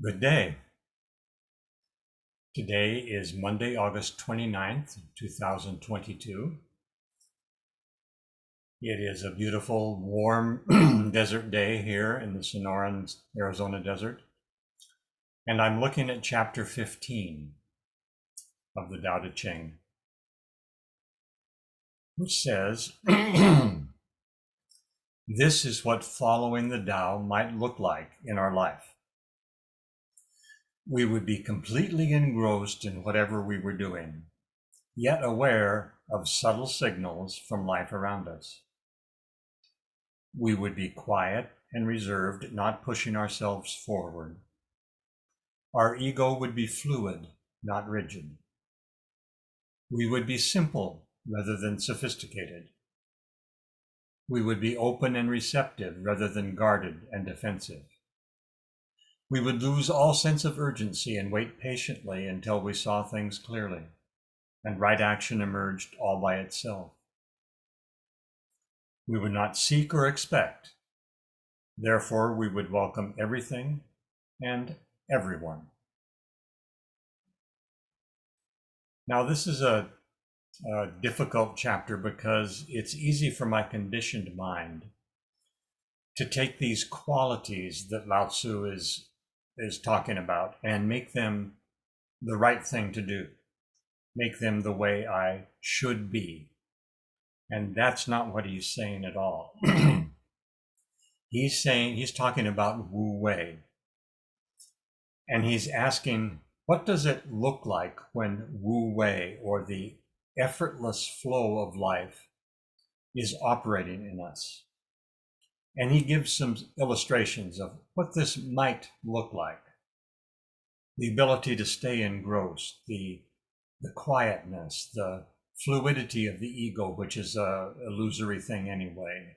Good day. Today is Monday, August 29th, 2022. It is a beautiful, warm desert day here in the Sonoran, Arizona desert. And I'm looking at chapter 15 of the Tao Te Ching, which says, this is what following the Tao might look like in our life. We would be completely engrossed in whatever we were doing, yet aware of subtle signals from life around us. We would be quiet and reserved, not pushing ourselves forward. Our ego would be fluid, not rigid. We would be simple rather than sophisticated. We would be open and receptive rather than guarded and defensive. We would lose all sense of urgency and wait patiently until we saw things clearly, and right action emerged all by itself. We would not seek or expect. Therefore, we would welcome everything and everyone. Now, this is a difficult chapter because it's easy for my conditioned mind to take these qualities that Lao Tzu is talking about and make them the right thing to do, make them the way I should be. And that's not what he's saying at all. He's talking about Wu Wei. And he's asking, what does it look like when Wu Wei, or the effortless flow of life, is operating in us? And he gives some illustrations of what this might look like. The ability to stay engrossed, the quietness, the fluidity of the ego, which is a illusory thing anyway,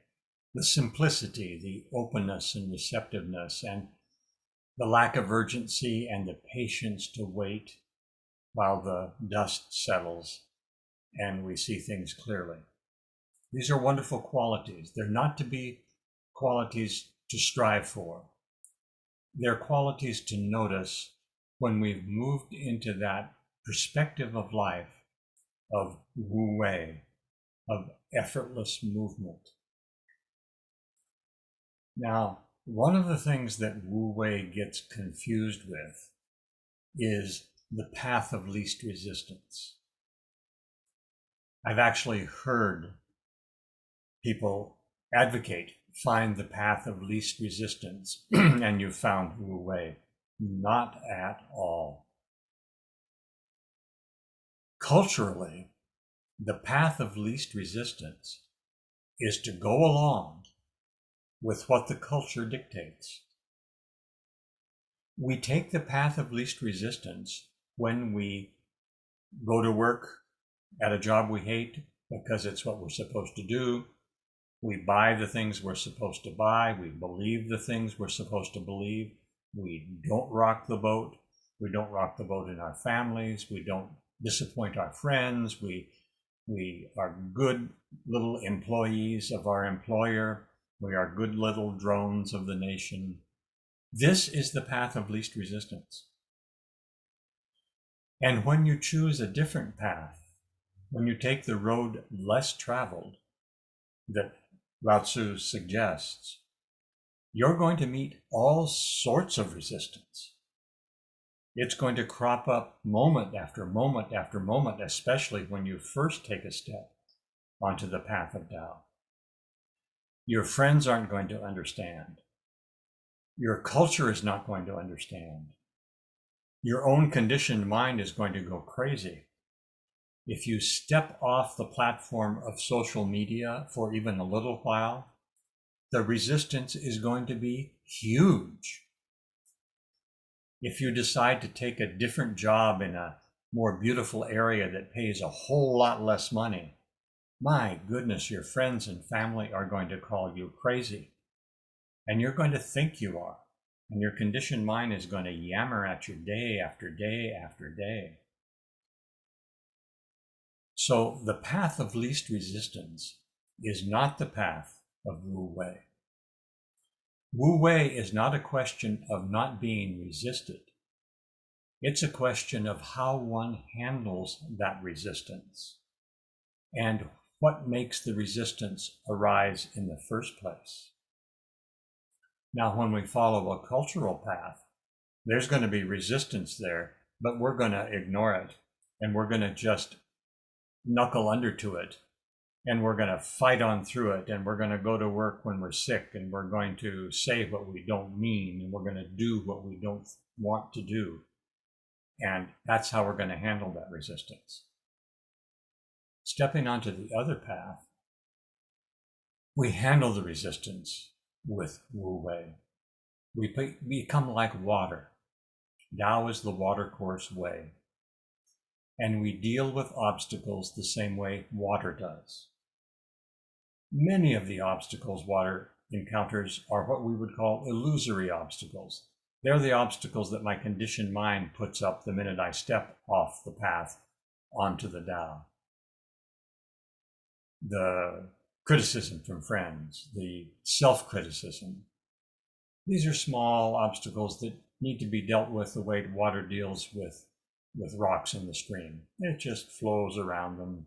the simplicity, the openness and receptiveness, and the lack of urgency and the patience to wait while the dust settles and we see things clearly. These are wonderful qualities. They're not to be qualities to strive for. They're qualities to notice when we've moved into that perspective of life, of Wu Wei, of effortless movement. Now, one of the things that Wu Wei gets confused with is the path of least resistance. I've actually heard people advocate, find the path of least resistance, and you've found Wu Wei. Not at all. Culturally, the path of least resistance is to go along with what the culture dictates. We take the path of least resistance when we go to work at a job we hate because it's what we're supposed to do. We buy the things we're supposed to buy. We believe the things we're supposed to believe. We don't rock the boat. We don't rock the boat in our families. We don't disappoint our friends. We are good little employees of our employer. We are good little drones of the nation. This is the path of least resistance. And when you choose a different path, when you take the road less traveled that Lao Tzu suggests, you're going to meet all sorts of resistance. It's going to crop up moment after moment after moment, especially when you first take a step onto the path of Tao. Your friends aren't going to understand. Your culture is not going to understand. Your own conditioned mind is going to go crazy. If you step off the platform of social media for even a little while, the resistance is going to be huge. If you decide to take a different job in a more beautiful area that pays a whole lot less money, my goodness, your friends and family are going to call you crazy. And you're going to think you are. And your conditioned mind is going to yammer at you day after day after day. So the path of least resistance is not the path of Wu Wei. Wu Wei is not a question of not being resisted. It's a question of how one handles that resistance and what makes the resistance arise in the first place. Now, when we follow a cultural path, there's going to be resistance there, but we're going to ignore it and we're going to just knuckle under to it and we're going to fight on through it and we're going to go to work when we're sick and we're going to say what we don't mean and we're going to do what we don't want to do. And that's how we're going to handle that resistance. Stepping onto the other path, we handle the resistance with Wu Wei. We become like water. Tao is the watercourse way. And we deal with obstacles the same way water does. Many of the obstacles water encounters are what we would call illusory obstacles. They're the obstacles that my conditioned mind puts up the minute I step off the path onto the Tao. The criticism from friends, the self-criticism. These are small obstacles that need to be dealt with the way water deals with rocks in the stream. It just flows around them,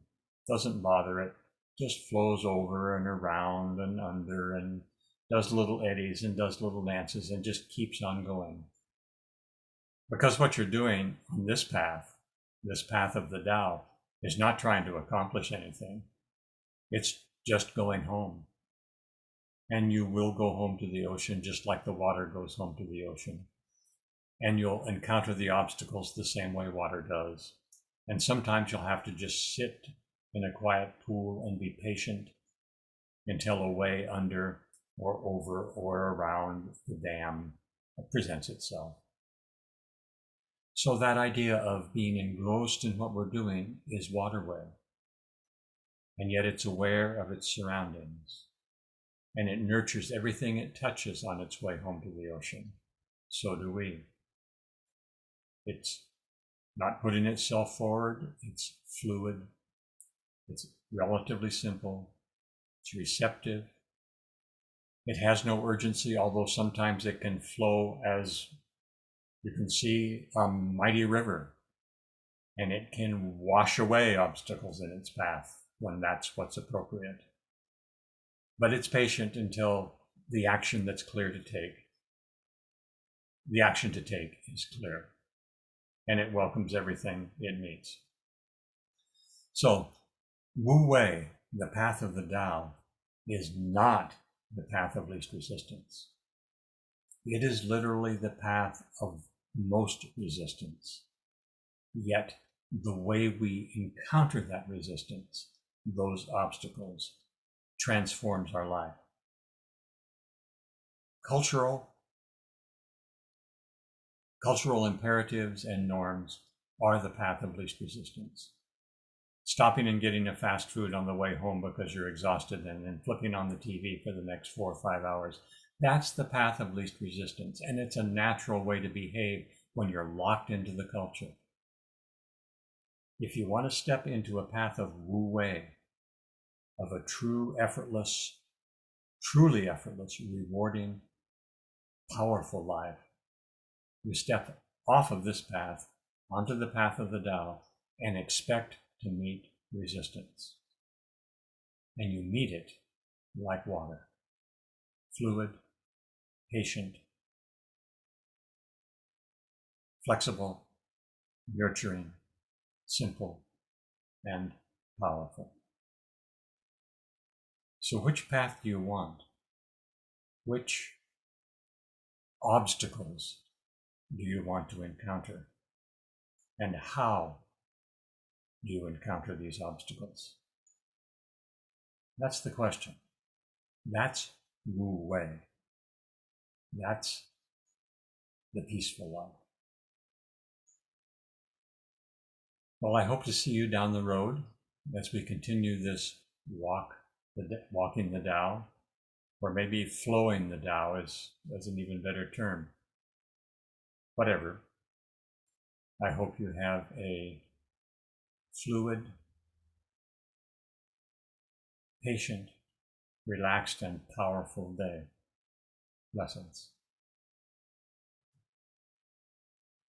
doesn't bother it, just flows over and around and under and does little eddies and does little dances and just keeps on going. Because what you're doing on this path of the Tao, is not trying to accomplish anything. It's just going home. And you will go home to the ocean just like the water goes home to the ocean. And you'll encounter the obstacles the same way water does. And sometimes you'll have to just sit in a quiet pool and be patient until a way under or over or around the dam presents itself. So that idea of being engrossed in what we're doing is waterway. And yet it's aware of its surroundings. And it nurtures everything it touches on its way home to the ocean. So do we. It's not putting itself forward. It's fluid. It's relatively simple. It's receptive. It has no urgency, although sometimes it can flow, as you can see, a mighty river. And it can wash away obstacles in its path when that's what's appropriate. But it's patient until the action that's clear to take, the action to take is clear. And it welcomes everything it meets. So, Wu Wei, the path of the Tao, is not the path of least resistance. It is literally the path of most resistance. Yet, the way we encounter that resistance, those obstacles, transforms our life. Cultural imperatives and norms are the path of least resistance. Stopping and getting a fast food on the way home because you're exhausted and then flipping on the TV for the next 4 or 5 hours, that's the path of least resistance. And it's a natural way to behave when you're locked into the culture. If you want to step into a path of Wu Wei, of a truly effortless, rewarding, powerful life, you step off of this path onto the path of the Tao and expect to meet resistance. And you meet it like water, fluid, patient, flexible, nurturing, simple, and powerful. So which path do you want? Which obstacles do you want to encounter? And how do you encounter these obstacles? That's the question. That's Wu Wei. That's the peaceful life. Well, I hope to see you down the road as we continue this walking the Tao, or maybe flowing the Tao is an even better term. Whatever. I hope you have a fluid, patient, relaxed, and powerful day. lessons.